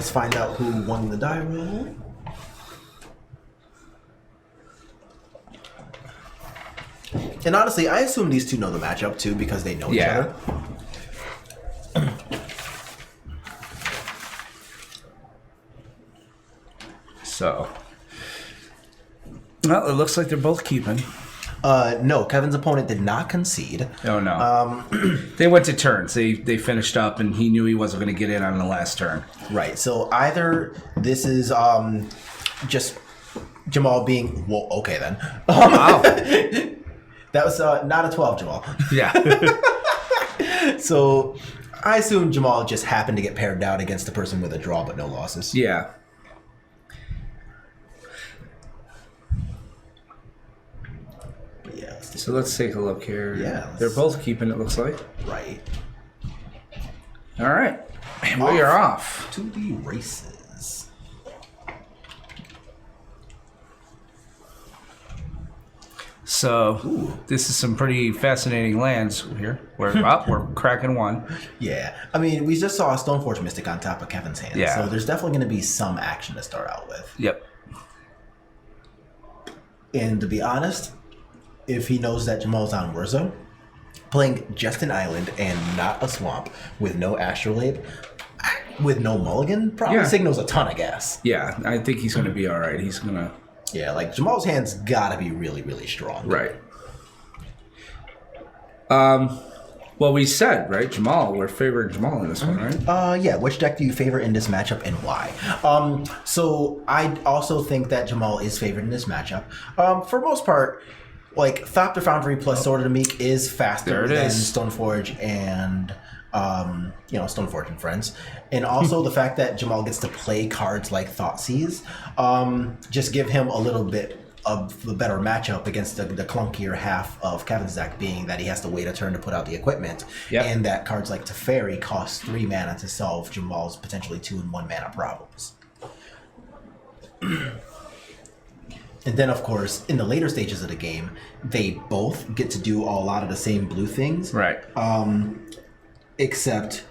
let's find out who won the die roll. And honestly, I assume these two know the matchup too because they know each other. So, well, it looks like they're both keeping. No, Kevin's opponent did not concede. Oh, no. They went to turns. They finished up, and he knew he wasn't going to get in on the last turn. Right. So either this is just Jamal being... Well, okay then. Wow. That was not a 12, Jamal. Yeah. So I assume Jamal just happened to get paired down against the person with a draw but no losses. Yeah. Yeah. So let's take a look here. Yeah. They're both keeping, it looks like. Right. All right. And we are off. To the races. So this is some pretty fascinating lands here. We're cracking one. Yeah. I mean, we just saw a Stoneforge Mystic on top of Kevin's hand. Yeah. So there's definitely going to be some action to start out with. Yep. And to be honest, if he knows that Jamal's on Wurzo, playing just an island and not a swamp with no Astrolabe, with no mulligan, probably signals a ton of gas. Yeah, I think he's going to be all right. He's going to... Yeah, like Jamal's hand's got to be really, really strong. Right. Well, we said, right, Jamal, we're favoring Jamal in this one, right? Yeah, which deck do you favor in this matchup and why? So I also think that Jamal is favored in this matchup. For most part, like Thopter Foundry plus Sword of the Meek is faster than Stoneforge and Stoneforge and Friends. And also the fact that Jamal gets to play cards like Thoughtseize just give him a little bit of a better matchup against the clunkier half of Kevin's deck, being that he has to wait a turn to put out the equipment, and that cards like Teferi cost 3 mana to solve Jamal's potentially 2 and 1 mana problems. And then, of course, in the later stages of the game, they both get to do a lot of the same blue things. Right. Except...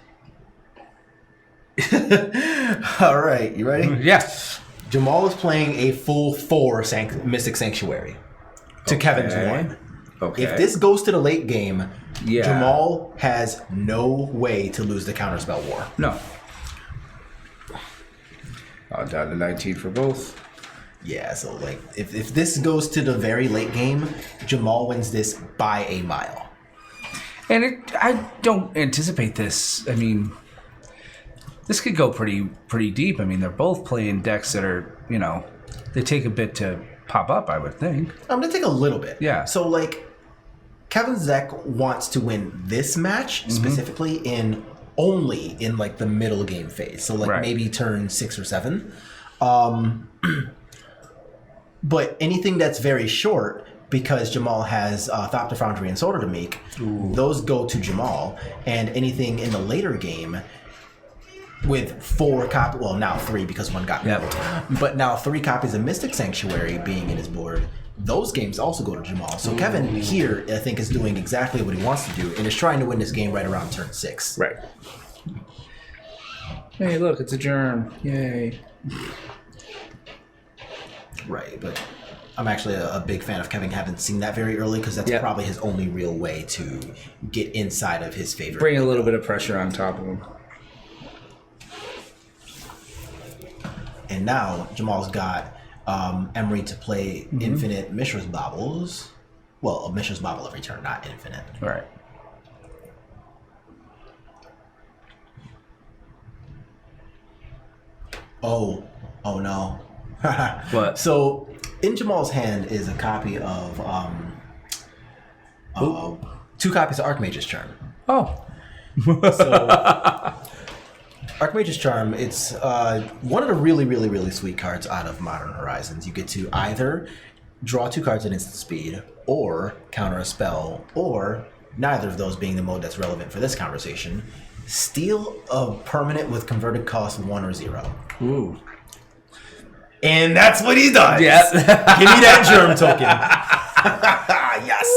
All right, you ready? Yes. Jamal is playing a full 4 Mystic Sanctuary to Kevin's 1. Okay. If this goes to the late game, Yeah. Jamal has no way to lose the Counterspell War. No. Down to 19 for both. Yeah, so like if this goes to the very late game, Jamal wins this by a mile. And I don't anticipate this. I mean, this could go pretty deep. I mean, they're both playing decks that are, they take a bit to pop up, I would think. I'm going to take a little bit. Yeah. So like Kevin's deck wants to win this match specifically only in like the middle game phase. So like maybe turn 6 or 7. But anything that's very short, because Jamal has Thopter Foundry and Sword of the Meek, those go to Jamal. And anything in the later game with 4 copies, well, now 3 because 1 got moved, but now 3 copies of Mystic Sanctuary being in his board, those games also go to Jamal. So Kevin here, I think, is doing exactly what he wants to do and is trying to win this game right around turn 6. Right. Hey, look, it's a germ. Yay. Right, but I'm actually a big fan of Kevin having seen that very early because that's probably his only real way to get inside of his favorite. Bring a little bit of pressure on top of him. And now Jamal's got Emery to play infinite Mishra's Baubles. Well, a Mishra's Bauble every turn, not infinite. Right. Oh no. What? So in Jamal's hand is a copy of 2 copies of Archmage's Charm. Oh. So Archmage's Charm, it's one of the really, really, really sweet cards out of Modern Horizons. You get to either draw 2 cards at instant speed, or counter a spell, or neither of those being the mode that's relevant for this conversation, steal a permanent with converted cost 1 or 0. Ooh. And that's what he does. Yeah. Give me that germ token. Yes.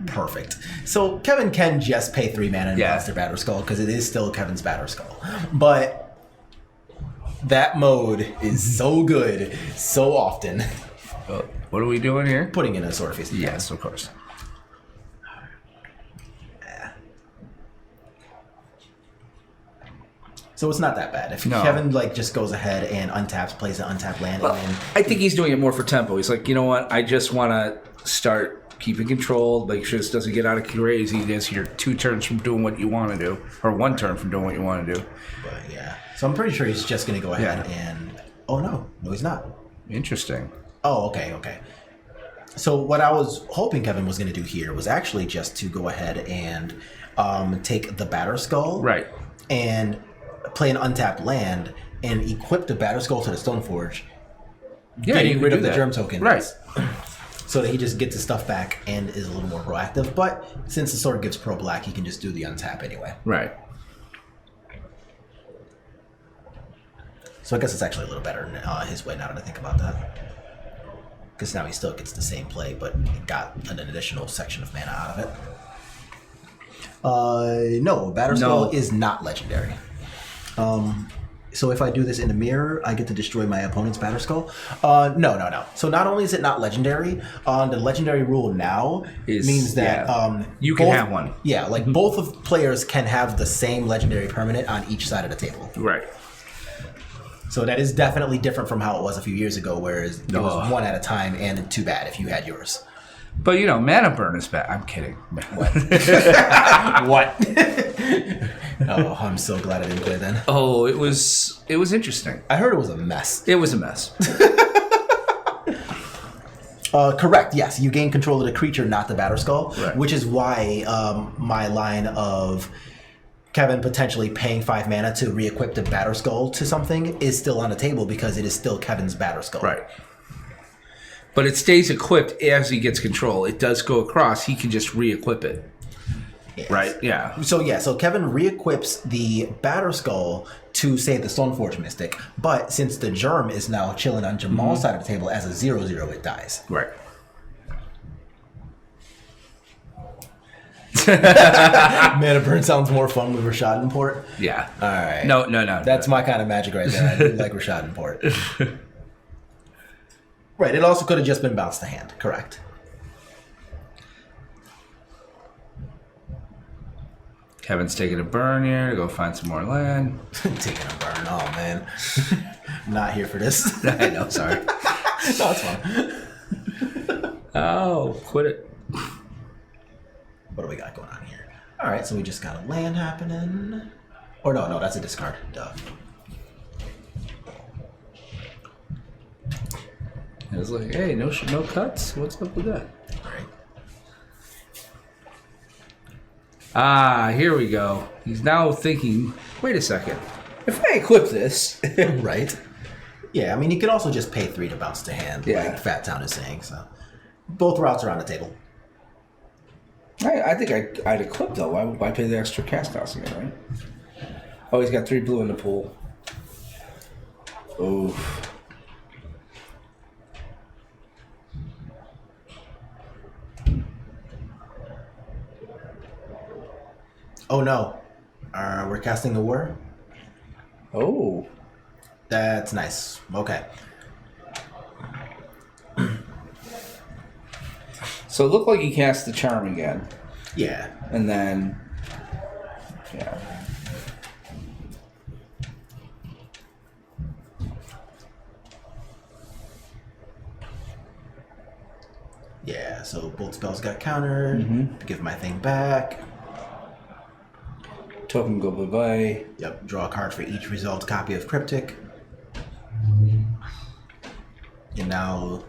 Perfect. perfect. So Kevin can just pay 3 mana and Yeah. monster Batter Skull because it is still Kevin's Batter Skull. But that mode is so good so often. What are we doing here? Putting in a Sword of Feast. Yes, of course. So it's not that bad. If No. Kevin like just goes ahead and untaps, plays an untapped land, Well, and I think he's doing it more for tempo. He's like, you know what? I just want to start keeping control, make sure this doesn't get out of crazy. This you're 2 turns from doing what you want to do, or 1 turn from doing what you want to do. but yeah. So I'm pretty sure he's just gonna go ahead and. Oh no, he's not. Interesting. Oh, okay. So what I was hoping Kevin was gonna do here was actually just to go ahead and take the Batter Skull, Right. and play an untapped land and equip the Batter Skull to the Stoneforge, Yeah, getting you rid could of do the that. Germ token, Right. So that he just gets his stuff back and is a little more proactive. But since the sword gives pro black, he can just do the untap anyway. Right. So I guess it's actually a little better his way now that I think about that. Because now he still gets the same play, but got an additional section of mana out of it. No, Batter Skull is not legendary. So if I do this in a mirror, I get to destroy my opponent's Batter Skull? No. So not only is it not legendary, the legendary rule now means that you can have one. Yeah, like both of players can have the same legendary permanent on each side of the table. Right. So that is definitely different from how it was a few years ago, where it was 1 at a time, and too bad if you had yours. But mana burn is bad. I'm kidding. What? Oh, I'm so glad I didn't play then. Oh, it was interesting. I heard it was a mess. It was a mess. Correct, yes. You gain control of the creature, not the Batter Skull, Right. which is why my line of Kevin potentially paying 5 mana to re-equip the Batter Skull to something is still on the table because it is still Kevin's Batter Skull. Right. But it stays equipped as he gets control. It does go across. He can just re-equip it. Yes. Right? Yeah. So Kevin re-equips the Batter Skull to, say, the Stoneforge Mystic, but since the Germ is now chilling on Jamal's side of the table as a 0/0, it dies. Right. Mana Burn sounds more fun with Rashad Import. Yeah. All right. No. That's my kind of magic right there. I do like Rashad Import. Right, it also could have just been bounced to hand, correct. Kevin's taking a burn here to go find some more land. Taking a burn, oh man. Not here for this. I know, sorry. No, it's fine. Oh, quit it. What do we got going on here? Alright, so we just got a land happening. Or no, that's a discard. Duh. I was like, hey, no cuts? What's up with that? Alright. Ah, here we go. He's now thinking, wait a second. If I equip this... Right? Yeah, I mean, you can also just pay 3 to bounce to hand, Yeah. like Fat Town is saying, so. Both routes are on the table. I think I'd equip though. Why pay the extra cast cost again, right? Oh, he's got 3 blue in the pool. Oof. Oh no. We're casting a war? Oh. That's nice. Okay. So it looked like he cast the charm again, Yeah. and then yeah. Yeah, so both spells got countered. Give my thing back. Token go bye-bye. Yep, draw a card for each resolved copy of Cryptic. And now...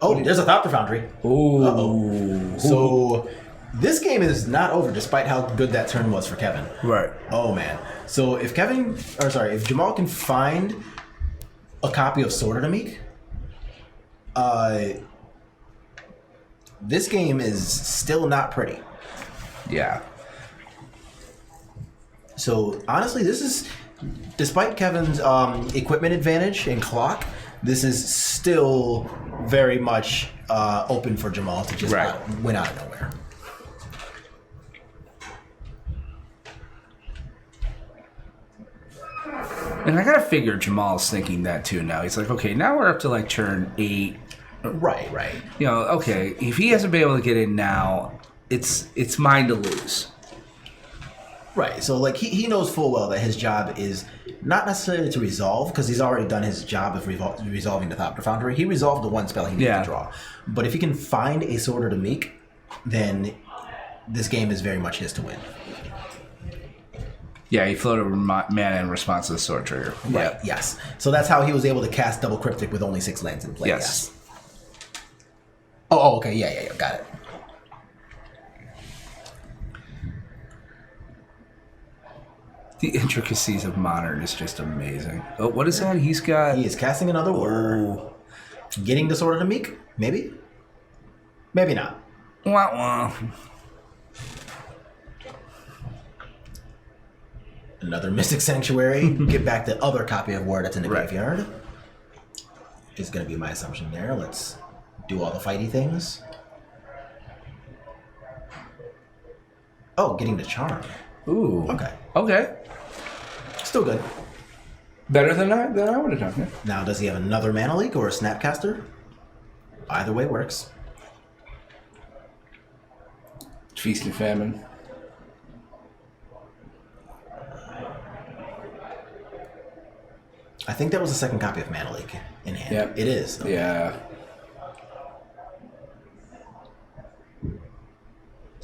Oh, there's a Thopter Foundry. Ooh. Uh-oh. So this game is not over despite how good that turn was for Kevin. Right. Oh man. So if if Jamal can find a copy of Sword of the Meek, this game is still not pretty. Yeah. So honestly, this is despite Kevin's equipment advantage in clock, this is still very much open for Jamal to just win out of nowhere. And I gotta figure Jamal's thinking that too now. He's like, okay, now we're up to like turn 8. Right. You know, okay, if he hasn't been able to get in now, it's mine to lose. Right. So like he knows full well that his job is not necessarily to resolve, because he's already done his job of resolving the Thopter Foundry. He resolved the one spell he needed to draw. But if he can find a Sword or the Meek, then this game is very much his to win. Yeah, he floated mana in response to the sword trigger. Right, yes. So that's how he was able to cast Double Cryptic with only 6 lands in play. Yes. Oh, okay. Yeah. Got it. The intricacies of Modern is just amazing. Oh, what is that? He is casting another word. Getting the Sword of the Meek? Maybe? Maybe not. Wah, wah. Another Mystic Sanctuary. Get back the other copy of War that's in the graveyard. Is going to be my assumption there. Let's do all the fighty things. Oh, getting the Charm. Ooh. Okay. Still good. Better than I would have done. Yeah. Now, does he have another Mana Leak or a Snapcaster? Either way works. Feast and Famine. I think that was the second copy of Mana Leak in hand. Yep. It is. Okay. Yeah.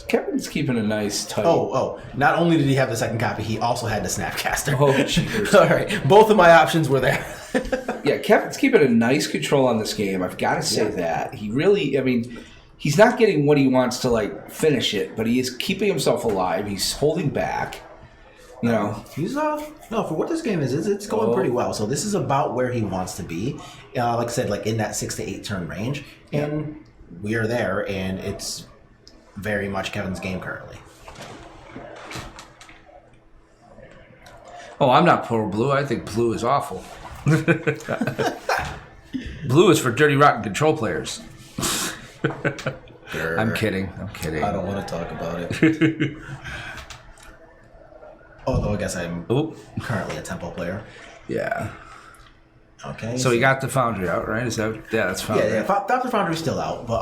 Kevin's keeping a nice tight. Oh! Not only did he have the second copy, he also had the Snapcaster. Oh, cheaters. All right, both of my options were there. Yeah, Kevin's keeping a nice control on this game. I've got to say that. He really, I mean, he's not getting what he wants to like finish it, but he is keeping himself alive. He's holding back. You know, he's no, for what this game is, it's going pretty well. So this is about where he wants to be. Like I said, like in that 6 to 8 turn range, and we are there, and it's very much Kevin's game currently. Oh, I'm not pro blue. I think blue is awful. Blue is for dirty, rotten control players. I'm kidding. I don't want to talk about it. Although I guess I'm currently a tempo player. Yeah. Okay. So we got the Foundry out, right? Is that that's Foundry? Yeah. Dr. Foundry's still out, but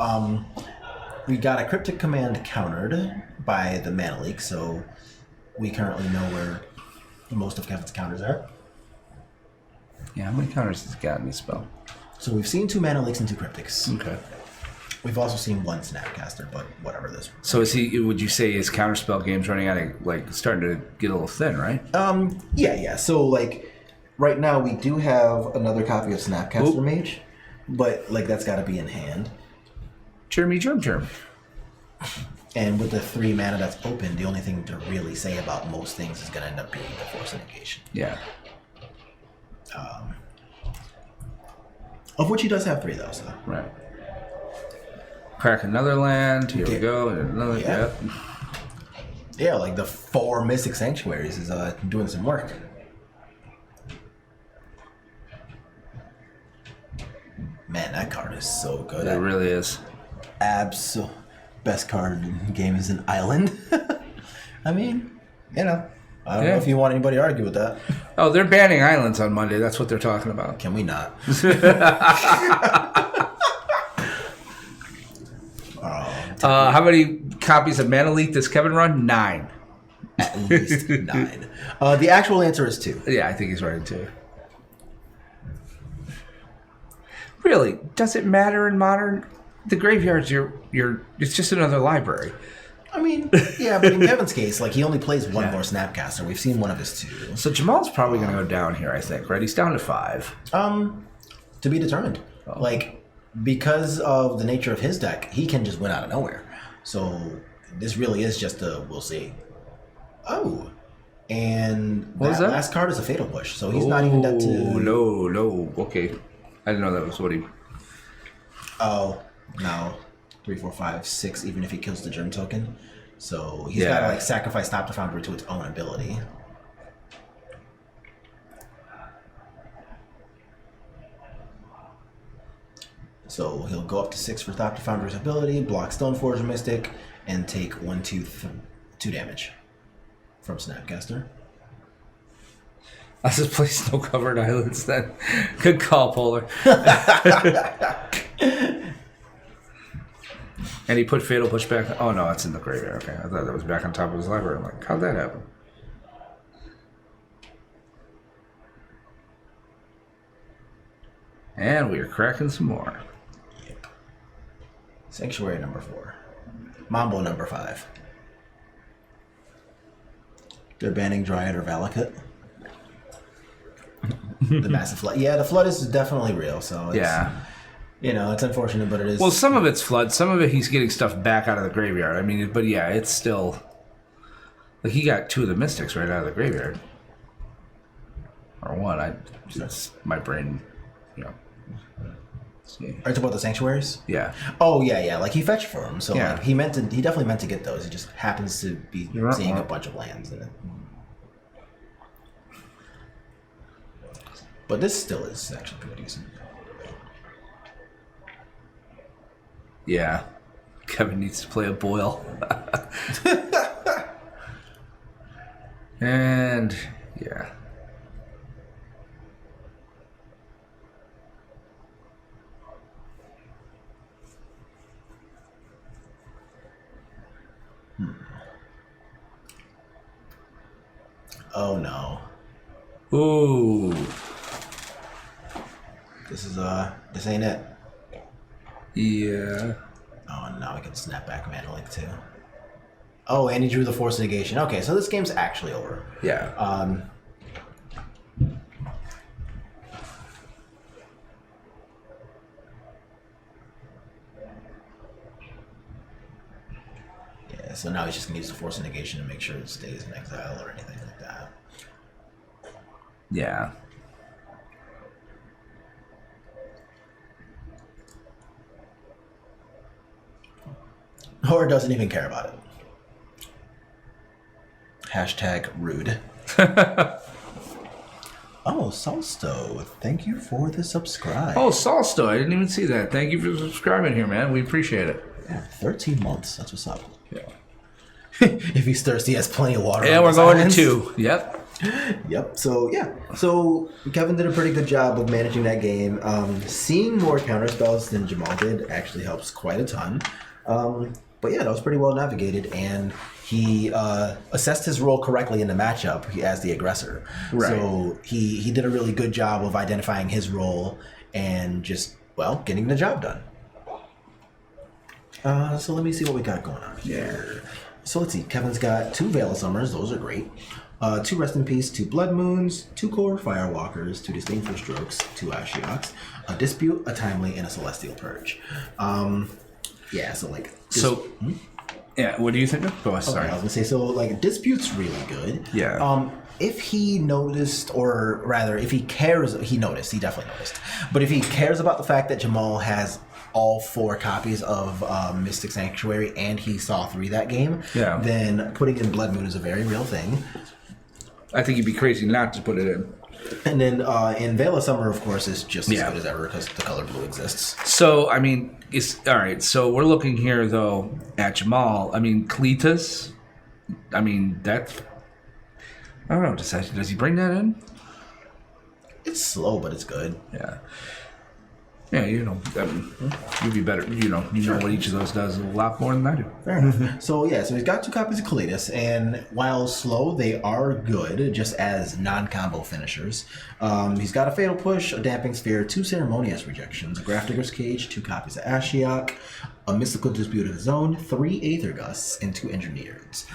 we got a Cryptic Command countered by the Mana Leak, so we currently know where most of Kevin's counters are. Yeah, how many counters has he got in this spell? So we've seen 2 Mana Leaks and 2 Cryptics. Okay. We've also seen 1 Snapcaster, but whatever this. So is he? Would you say his counterspell game's running out of like starting to get a little thin, right? Yeah. So like right now we do have another copy of Snapcaster Mage, but like that's got to be in hand. Germ. And with the 3 mana that's open, the only thing to really say about most things is going to end up being the Force of Negation. Yeah. Of which he does have 3 though. So. Right. Crack another land. Here we go. And another. Yeah. Yeah, like the 4 Mystic Sanctuaries is doing some work. Man, that card is so good. It really is. Best card in the game is an island. I mean, you know, I don't know if you want anybody to argue with that. Oh, they're banning islands on Monday. That's what they're talking about. Can we not? How many copies of Mana Leak does Kevin run? 9. At least 9. The actual answer is 2. Yeah, I think he's right too. Really, does it matter in Modern? The graveyard's it's just another library. I mean, yeah, but in Kevin's case, like he only plays 1 more Snapcaster. We've seen 1 of his 2. So Jamal's probably going to go down here, I think, right? He's down to 5. To be determined. Like, because of the nature of his deck, he can just win out of nowhere. So this really is just we'll see. Oh. And that last card is a Fatal Push, so he's not even dead to... No. Okay. I didn't know that was what he... Oh, no. 3, 4, 5, 6, even if he kills the Germ token. So he's got to like sacrifice Thopter Foundry to its own ability. So he'll go up to 6 for Thopter Foundry's ability, block Stoneforge Mystic, and take 2 damage from Snapcaster. I'll just play Snow-Covered Islands then. Good call, Polar. And he put Fatal Push back. Oh, no, it's in the graveyard. Okay, I thought that was back on top of his library. I'm like, how'd that happen? And we are cracking some more. Yep. Sanctuary number 4. Mambo number 5. They're banning Dryad or Valakut. The massive flood. Yeah, the flood is definitely real. So it's, it's unfortunate, but it is. Well, some of it's flood. Some of it he's getting stuff back out of the graveyard. I mean, but yeah, it's still like he got 2 of the Mystics right out of the graveyard, or 1. That's my brain. Are you talking about the sanctuaries? Yeah. Oh yeah. Like he fetched for them, so like, he definitely meant to get those. He just happens to be seeing a bunch of lands in it. But this still is actually pretty decent. Yeah. Kevin needs to play a boil. And yeah. Oh no. Ooh. This ain't it. Yeah. Oh, now we can snap back Mana Link too. Oh, and he drew the Force Negation. Okay, so this game's actually over. Yeah. Yeah, so now he's just gonna use the Force Negation to make sure it stays in exile or anything like that. Yeah. Or doesn't even care about it. Hashtag rude. Oh, Solsto, thank you for the subscribe. Oh, Solsto, I didn't even see that. Thank you for subscribing here, man. We appreciate it. Yeah, 13 months. That's what's up. Yeah. If he's thirsty, he has plenty of water. Yeah, we're going to 2. Yep. Yep. So yeah. So Kevin did a pretty good job of managing that game. Seeing more counterspells than Jamal did actually helps quite a ton. But yeah, that was pretty well navigated, and he assessed his role correctly in the matchup as the aggressor. Right. So he did a really good job of identifying his role and just, well, getting the job done. So let me see what we got going on here. So let's see. Kevin's got 2 Veil of Summers. Those are great. 2 Rest in Peace, 2 Blood Moons, 2 Core Firewalkers, 2 Disdainful Strokes, 2 Ashioks, a Dispute, a Timely, and a Celestial Purge. Yeah, so like... Yeah, what do you think of? Oh, sorry. Okay, I was gonna say, so like Dispute's really good. Yeah. If he noticed, or rather, if he cares, he definitely noticed. But if he cares about the fact that Jamal has all 4 copies of Mystic Sanctuary and he saw 3 that game, then putting in Blood Moon is a very real thing. I think you'd be crazy not to put it in. And then in Veil of Summer, of course, is just as good as ever because the color blue exists. So, I mean, all right. So we're looking here, though, at Jamal. I mean, Kalitas. I mean, that's... I don't know. Does he bring that in? It's slow, but it's good. Yeah. Yeah, you'd be better. You know what each of those does a lot more than I do. Fair enough. So he's got 2 copies of Kalitas, and while slow, they are good just as non-combo finishers. He's got a Fatal Push, a Damping Sphere, 2 Ceremonious Rejections, a Grafdigger's Cage, 2 copies of Ashiok, a Mystical Dispute of his own, 3 Aether Gusts, and 2 Engineers.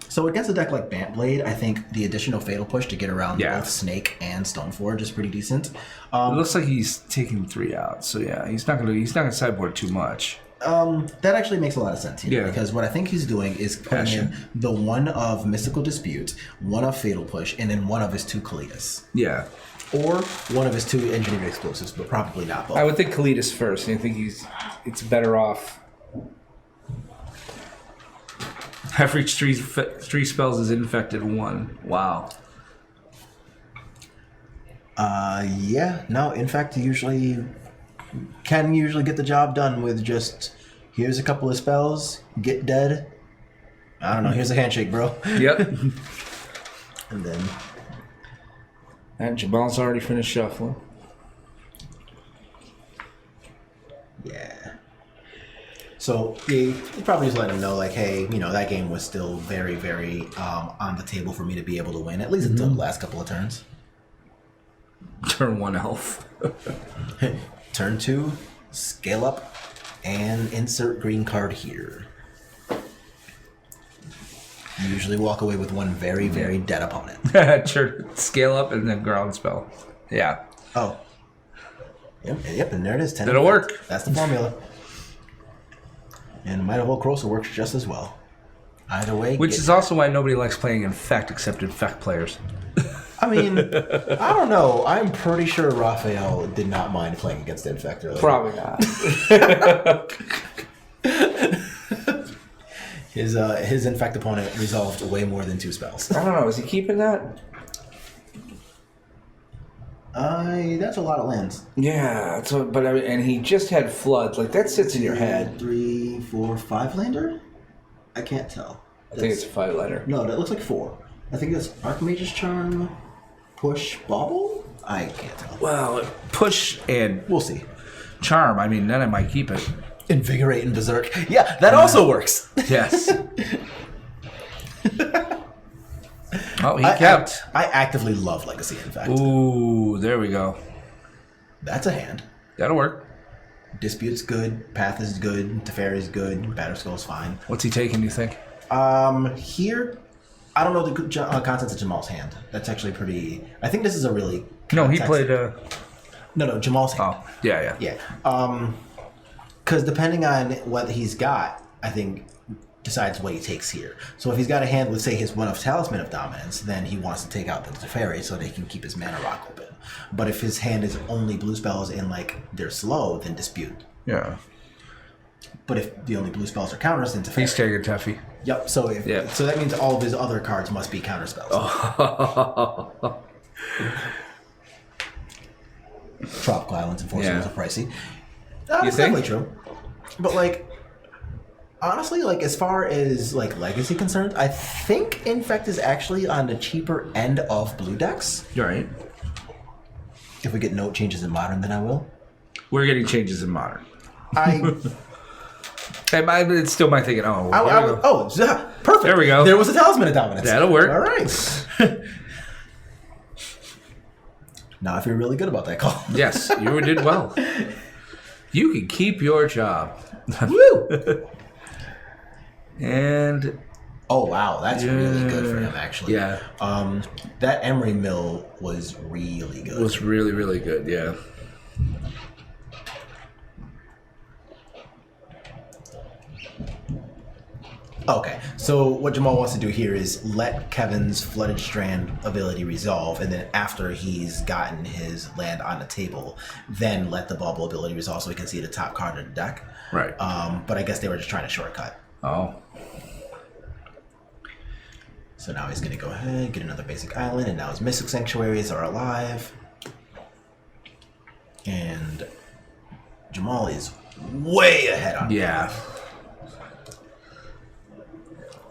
So against a deck like Bantblade, I think the additional Fatal Push to get around both Snake and Stoneforge is pretty decent. It looks like he's taking 3 out, so yeah, he's not gonna sideboard too much. That actually makes a lot of sense here, because what I think he's doing is putting in the 1 of Mystical Dispute, 1 of Fatal Push, and then 1 of his 2 Kalitas. Yeah. Or 1 of his 2 Engineered Explosives, but probably not both. I would think Kalitas first. I think it's better off. Half reach 3 spells is infected 1. Wow. Yeah. No, in fact, usually can usually get the job done with just, here's a couple of spells, get dead. I don't know, here's a handshake, bro. Yep. And then... And Jamal's already finished shuffling. Yeah. So you probably just let him know, like, hey, that game was still very, very on the table for me to be able to win, at least until the last couple of turns. Turn 1 elf. Turn 2, scale up, and insert green card here. You usually walk away with one very, very dead opponent. Sure. Scale up and then ground spell. Yeah. Oh. Yep, and there it is. 10 It'll effect. work. That's the formula. And Might of Old Corso works just as well. Either way. Which is also why nobody likes playing Infect except Infect players. I mean, I don't know. I'm pretty sure Raphael did not mind playing against Infect earlier. Probably not. His Infect opponent resolved way more than 2 spells. I don't know. Is he keeping that? That's a lot of lands. Yeah. And he just had Flood. Like, that sits in your head. 3, 4, 5 lander? I can't tell. I think it's a 5-letter. No, that looks like 4. I think that's Archmage's Charm, Push, Bauble? I can't tell. Well, push and We'll see. charm. I mean, then I might keep it. Invigorate and Berserk. Yeah, that also works. Yes. Oh, he kept. I actively love Legacy, in fact. Ooh, there we go. That's a hand. That'll work. Dispute's good. Path is good. Teferi's good. Batterskull's fine. What's he taking, you think? Here, I don't know the contents of Jamal's hand. That's actually pretty... I think this is a really... No, he played... No, Jamal's hand. Oh, yeah. Yeah. Because depending on what he's got, I think decides what he takes here. So if he's got a hand with, say, his one of Talisman of Dominance, then he wants to take out the Teferi so that he can keep his mana rock open. But if his hand is only blue spells and, like, they're slow, then Dispute. Yeah. But if the only blue spells are counters, then Teferi. He's taking Teffy. Yep, so so that means all of his other cards must be counter spells. Tropical Islands and Force are pricey. That's definitely true. But, like, honestly, like, as far as, like, Legacy concerned, I think Infect is actually on the cheaper end of blue decks. You're right. If we get no changes in Modern, then I will. We're getting changes in Modern. It's still my thinking, perfect. There we go. There was a Talisman of Dominance. That'll work. All right. Now I feel really good about that call. Yes, you did well. You can keep your job. Woo! And... Oh, wow. That's really good for him, actually. Yeah. That Emery Mill was really good. It was really, really good, yeah. Okay, so what Jamal wants to do here is let Kevin's Flooded Strand ability resolve, and then after he's gotten his land on the table, then let the Bauble ability resolve so he can see the top card of the deck. Right. But I guess they were just trying to shortcut. Oh. So now he's going to go ahead, get another basic island, and now his Mystic Sanctuaries are alive. And Jamal is way ahead on Yeah.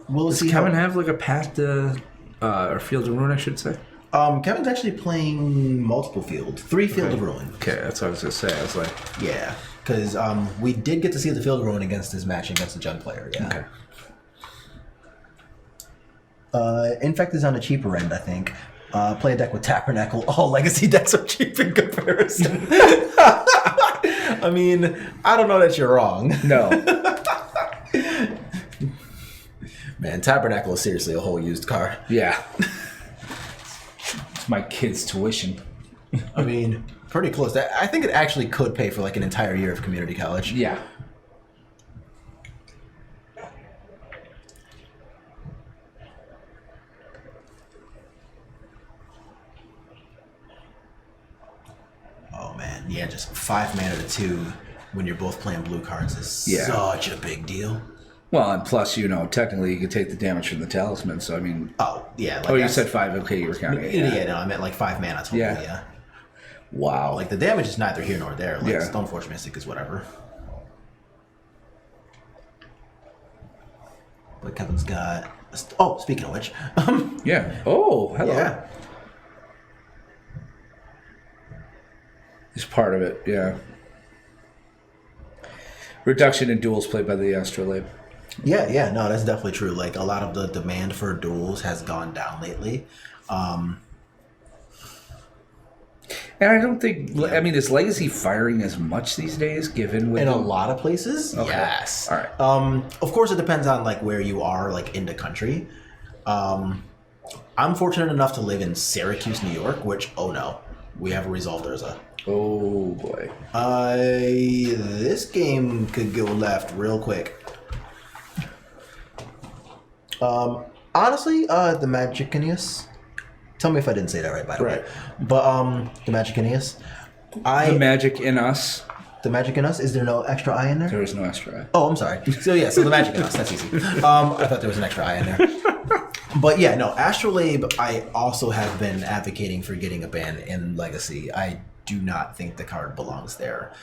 We'll Does see Kevin have like a path to, or Field of Ruin, I should say? Kevin's actually playing multiple field, 3 Field of Ruin. Okay, that's what I was going to say. I was like... Yeah, because we did get to see the Field of Ruin against his match against the Jug player, yeah. Okay. Infect is on the cheaper end, I think. Play a deck with Tabernacle. All Legacy decks are cheap in comparison. I mean, I don't know that you're wrong. No. Man, Tabernacle is seriously a whole used card. Yeah. It's my kid's tuition. I mean, pretty close. I think it actually could pay for like an entire year of community college. Yeah. Oh man, yeah, just 5 mana to 2 when you're both playing blue cards is such a big deal. Well, and plus, technically you could take the damage from the talisman, so I mean... Oh, yeah. Like you said 5, okay, you were counting it. Yeah, no, I meant like 5 mana total, yeah. Wow. Like, the damage is neither here nor there. Like, Yeah. Stoneforge Mystic is whatever. But Kevin's got... Oh, speaking of which. Yeah. Oh, hello. Yeah. Is part of it, yeah. Reduction in duels played by the Astrolabe. Yeah, no, that's definitely true. Like, a lot of the demand for duels has gone down lately. And I don't think, I mean, is Legacy firing as much these days, given with In a lot of places, Okay. yes. All right. Of course, it depends on like where you are, like in the country. I'm fortunate enough to live in Syracuse, New York, which we have a resolved Urza. Oh boy. This game could go left real quick. Honestly, the Magicinius. Tell me if I didn't say that right, by the way. But the Magicinius. The magic in us. The Magic in Us. Is there no extra I in there? There is no extra. Oh, I'm sorry. So the Magic in Us. That's easy. I thought there was an extra I in there. But yeah, no, Astrolabe, I also have been advocating for getting a ban in Legacy. I do not think the card belongs there.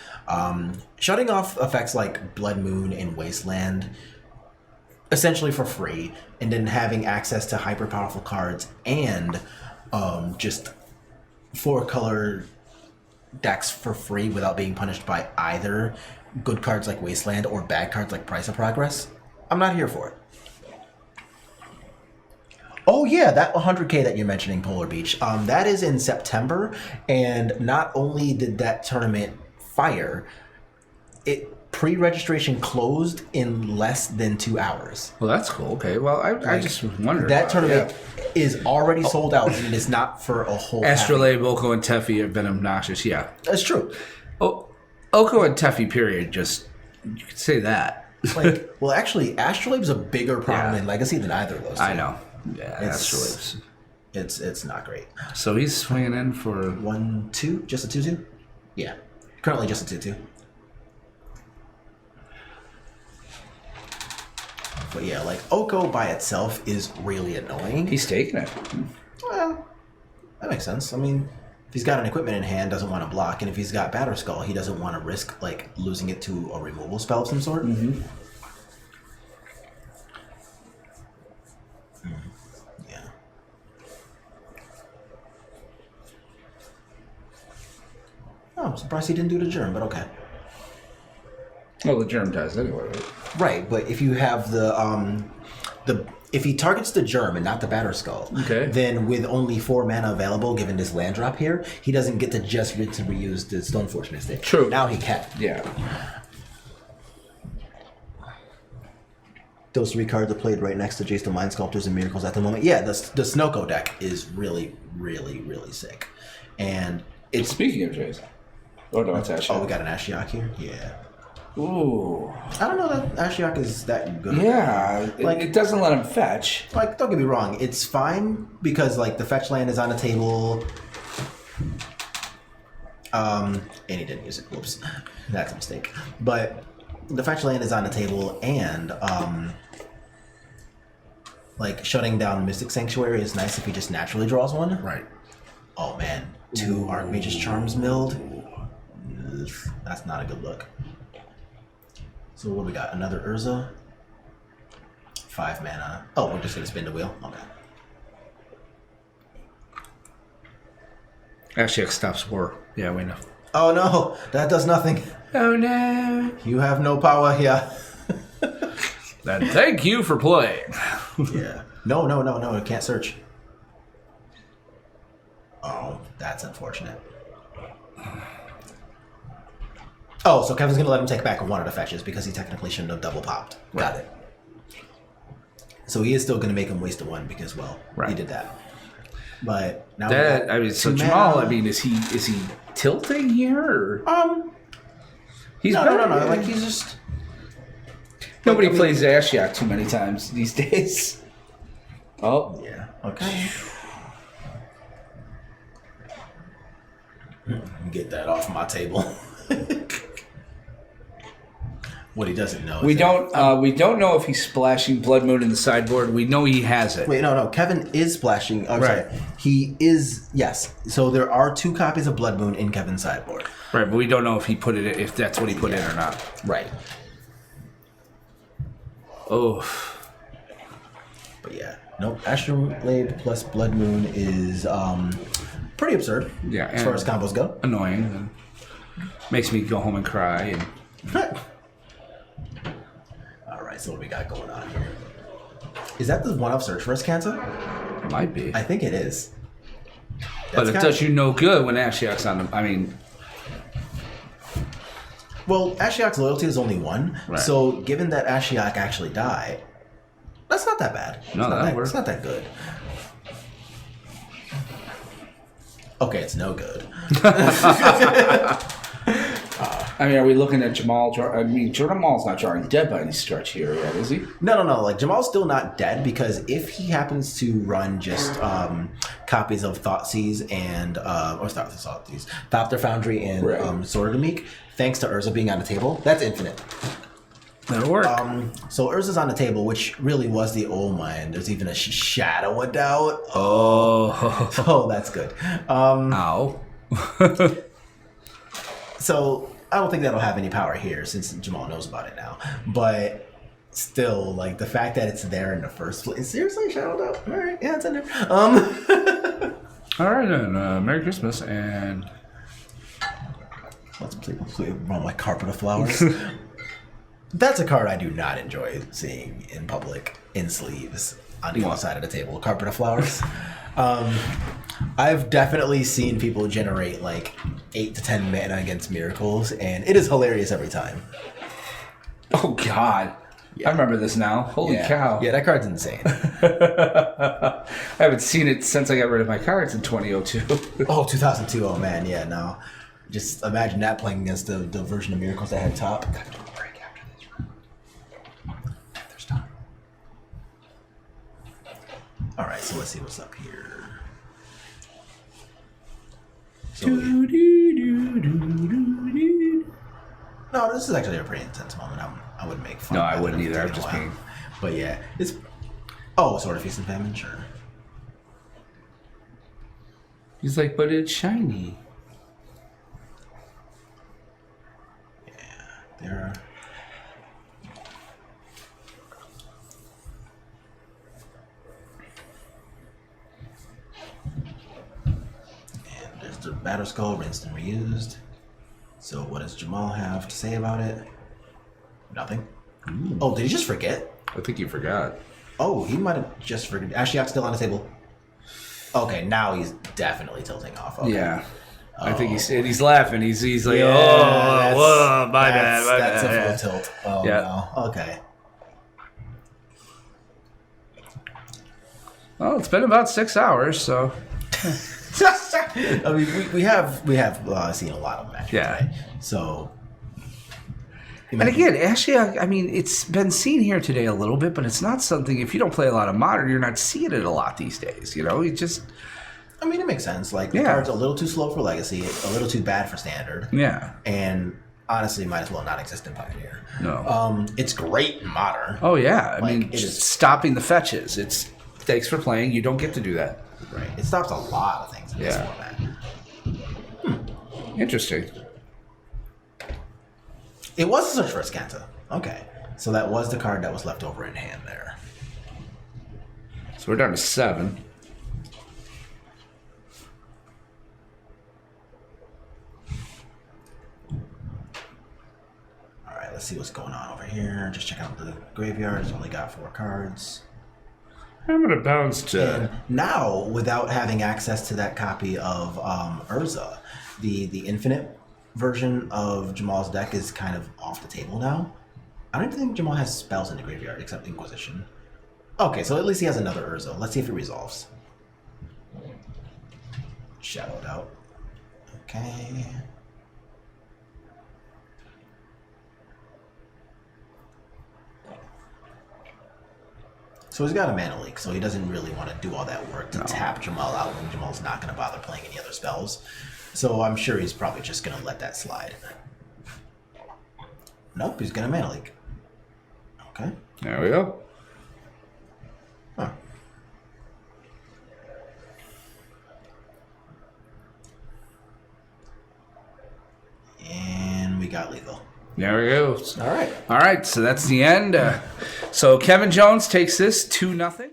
Shutting off effects like Blood Moon and Wasteland essentially for free, and then having access to hyper powerful cards and just 4-color decks for free without being punished by either good cards like Wasteland or bad cards like Price of Progress, I'm not here for it. Oh yeah, that 100K that you're mentioning, Polar Beach, that is in September, and not only did that tournament fire, pre-registration closed in less than 2 hours. Well, that's cool. Okay. Well, I just wondered. That tournament is already sold out, and it is not for a whole. Astrolabe, Oko, and Teffi have been obnoxious. Yeah, that's true. Oh, Oko and Teffi. Period. Just you could say that. Like, well, actually, Astrolabe's a bigger problem in Legacy than either of those. I know. Yeah, Astrolabe's. It's not great. So he's swinging in for 1-2, just a 2-2. Yeah, currently just a 2-2. But yeah, like, Oko by itself is really annoying. He's taking it. Well, that makes sense. I mean, if he's got an equipment in hand, doesn't want to block, and if he's got Batter Skull, he doesn't want to risk, like, losing it to a removal spell of some sort. Mm-hmm. Yeah. Oh, I'm surprised he didn't do the germ, but okay. Well, the germ does anyway, right? Right, but if you have if he targets the germ and not the Batter Skull, then with only 4 mana available, given this land drop here, he doesn't get to just rinse and reuse the Stoneforge Mystic. True. Now he can. Yeah. Those 3 cards are played right next to Jace the Mind Sculptors and Miracles at the moment. Yeah, the Snoko deck is really, really, really sick. And it's... Speaking of Jace. Oh, no, it's Ashiok. Oh, we got an Ashiok here? Yeah. Ooh. I don't know that Ashiok is that good. Yeah, like, it doesn't let him fetch. Like, don't get me wrong, it's fine because, like, the fetch land is on the table. And he didn't use it. Whoops. That's a mistake. But the fetch land is on the table, and, like, shutting down Mystic Sanctuary is nice if he just naturally draws one. Right. Oh, man. 2 Archmage's Charms milled. That's not a good look. So what do we got? Another Urza? 5 mana. Oh, we're just going to spin the wheel? Okay. Ashiok stops war. Yeah, we know. Oh no, that does nothing. Oh no. You have no power here. Then thank you for playing. Yeah. No, I can't search. Oh, that's unfortunate. Oh, so Kevin's going to let him take back one of the fetches because he technically shouldn't have double popped. Got it. So he is still going to make him waste a 1 because, well, he did that. But now that, I mean, so Jamal, I mean, is he tilting here? Or? He's no. Like, he's just... Nobody plays Ashiok too many times these days. Oh. Yeah. Okay. Get that off my table. What he doesn't know. We don't know if he's splashing Blood Moon in the sideboard. We know he has it. Wait, no. Kevin is splashing. Oh, Right. sorry. He is. Yes. So there are 2 copies of Blood Moon in Kevin's sideboard. Right, but we don't know if he put it. If that's what he put in or not. Right. Oh. But yeah, nope. Astrolabe plus Blood Moon is pretty absurd. Yeah, as far as combos go. Annoying. And makes me go home and cry. And All right, so what we got going on here? Is that the one-off search for Cancer? might be. I think it is. But it does you no good when Ashiok's on the. I mean, well, Ashiok's loyalty is only 1, Right. so given that Ashiok actually died, that's not that bad. No, that works. It's not that good. Okay, it's no good. I mean, are we looking at Jamal? Jamal's not drawing dead by any stretch here yet, is he? No. Like, Jamal's still not dead because if he happens to run just copies of Thoughtseize and Thopter Foundry and Right. Sword of the Meek, thanks to Urza being on the table, that's infinite. that'll work. So Urza's on the table, which really was the old mind. There's even a shadow of doubt. oh. Oh, that's good. Ow. So I don't think that'll have any power here since Jamal knows about it now. But still, like, the fact that it's there in the first place. Seriously, shadow doubt? All right, yeah, it's in there. All right, then. Merry Christmas and. Let's play around like Carpet of Flowers. That's a card I do not enjoy seeing in public in sleeves on the other side of the table. Carpet of Flowers. I've definitely seen people generate like 8 to 10 mana against Miracles, and it is hilarious every time. Oh God, I remember this now. Holy cow! Yeah, that card's insane. I haven't seen it since I got rid of my cards in 2002. Oh, 2002. Oh man, yeah. No, just imagine that playing against the version of Miracles that had top. Gotta do a break after this round. There's time. All right, so let's see what's up here. So, no, this is actually a pretty intense moment. I wouldn't make fun. No, of I it. wouldn't either. I'm Taking a just while. being. But yeah, it's. Oh, Sword of Feast and Famine, sure. He's like, but it's shiny. There are. And there's the Batter Skull, rinsed and reused. So what does Jamal have to say about it? Nothing. Oh, did he just forget? I think you forgot. Oh, he might have just forgotten. Ashiok's still on the table. Okay, now he's definitely tilting off. Okay. Yeah. I think he's laughing. He's like, Yeah, whoa, my bad. That's a full tilt. Oh, Yeah. no. Okay. Well, it's been about 6 hours, so. I mean, we have seen a lot of matches, Yeah. right? So, And again, Ashiok, I mean, it's been seen here today a little bit, but it's not something, if you don't play a lot of Modern, you're not seeing it a lot these days, you know? You just. I mean, it makes sense. Like, the Yeah. card's a little too slow for Legacy, a little too bad for Standard, Yeah. and honestly, might as well not exist in Pioneer. No. It's great in Modern. Oh, yeah. I Like, mean, it just is- stopping the fetches. It's thanks for playing. You don't get to do that. Right. It stops a lot of things in this Yeah. format. Interesting. It was a search for Escanta. Okay. So that was the card that was left over in hand there. So we're down to 7. Alright, let's see what's going on over here. Just check out the graveyard. It's only got 4 cards. I'm going to bounce to. And now, without having access to that copy of Urza, the infinite version of Jamal's deck is kind of off the table now. I don't even think Jamal has spells in the graveyard except Inquisition. Okay, so at least he has another Urza. Let's see if it resolves. Shadowed out. Okay. So he's got a mana leak, so he doesn't really want to do all that work to tap Jamal out when Jamal's not going to bother playing any other spells. So I'm sure he's probably just going to let that slide. Nope, he's gonna Mana Leak. Okay. There we go. Huh. And we got lethal. There we go. All right. All right, so that's the end. So Kevin Jones takes this 2-0.